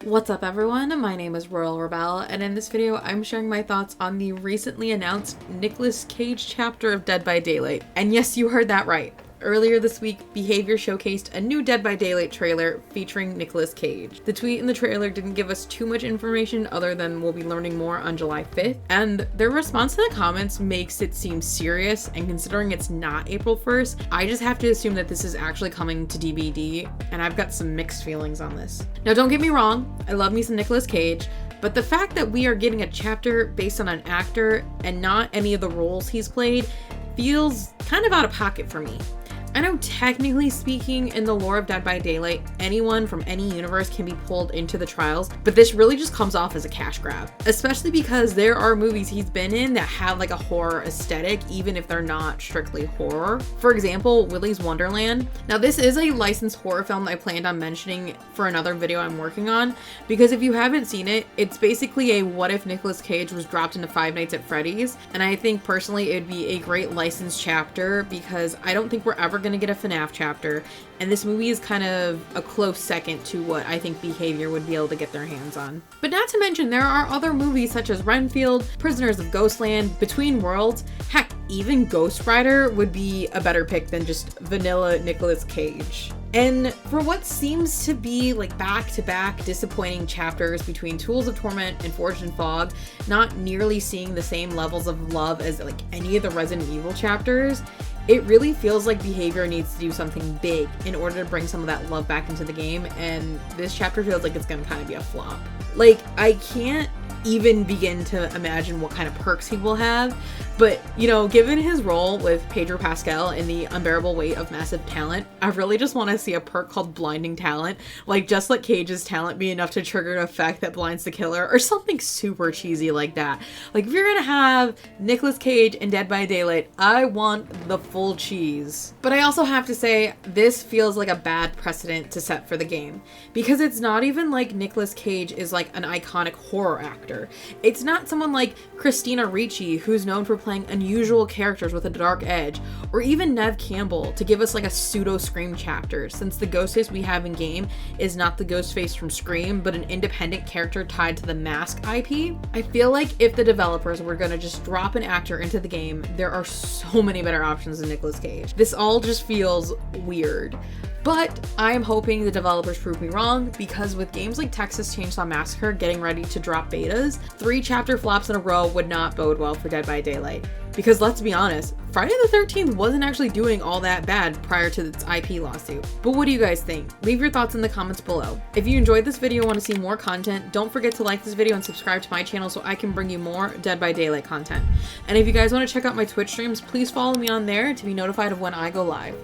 What's up everyone, my name is RoyaleRebelle, and in this video I'm sharing my thoughts on the recently announced Nicolas Cage chapter of Dead by Daylight. And yes, you heard that right. Earlier this week, Behavior showcased a new Dead by Daylight trailer featuring Nicolas Cage. The tweet in the trailer didn't give us too much information other than we'll be learning more on July 5th, and their response to the comments makes it seem serious, and considering it's not April 1st, I just have to assume that this is actually coming to DVD, and I've got some mixed feelings on this. Now don't get me wrong, I love me some Nicolas Cage, but the fact that we are getting a chapter based on an actor and not any of the roles he's played feels kind of out of pocket for me. I know technically speaking, in the lore of Dead by Daylight, anyone from any universe can be pulled into the trials, but this really just comes off as a cash grab, especially because there are movies he's been in that have like a horror aesthetic, even if they're not strictly horror. For example, Willy's Wonderland. Now this is a licensed horror film that I planned on mentioning for another video I'm working on, because if you haven't seen it, it's basically a what if Nicolas Cage was dropped into Five Nights at Freddy's, and I think personally it'd be a great licensed chapter because I don't think we're ever gonna get a FNAF chapter, and this movie is kind of a close second to what I think Behavior would be able to get their hands on. But not to mention there are other movies such as Renfield, Prisoners of Ghostland, Between Worlds, heck, even Ghost Rider would be a better pick than just vanilla Nicolas Cage. And for what seems to be like back-to-back disappointing chapters between Tools of Torment and Forged in Fog, not nearly seeing the same levels of love as like any of the Resident Evil chapters, it really feels like Behavior needs to do something big in order to bring some of that love back into the game, and this chapter feels like it's gonna kind of be a flop. Like, I can't even begin to imagine what kind of perks he will have, but you know, given his role with Pedro Pascal in The Unbearable Weight of Massive Talent, I really just want to see a perk called Blinding Talent, like just let Cage's talent be enough to trigger an effect that blinds the killer, or something super cheesy like that. Like if you're gonna have Nicolas Cage in Dead by Daylight, I want the full cheese. But I also have to say, this feels like a bad precedent to set for the game, because it's not even like Nicolas Cage is like an iconic horror actor. It's not someone like Christina Ricci, who's known for playing unusual characters with a dark edge, or even Neve Campbell to give us like a pseudo Scream chapter, since the Ghostface we have in game is not the Ghostface from Scream, but an independent character tied to the Mask IP. I feel like if the developers were gonna just drop an actor into the game, there are so many better options than Nicolas Cage. This all just feels weird. But I'm hoping the developers prove me wrong, because with games like Texas Chainsaw Massacre getting ready to drop betas, 3 chapter flops in a row would not bode well for Dead by Daylight. Because let's be honest, Friday the 13th wasn't actually doing all that bad prior to its IP lawsuit. But what do you guys think? Leave your thoughts in the comments below. If you enjoyed this video and want to see more content, don't forget to like this video and subscribe to my channel so I can bring you more Dead by Daylight content. And if you guys want to check out my Twitch streams, please follow me on there to be notified of when I go live.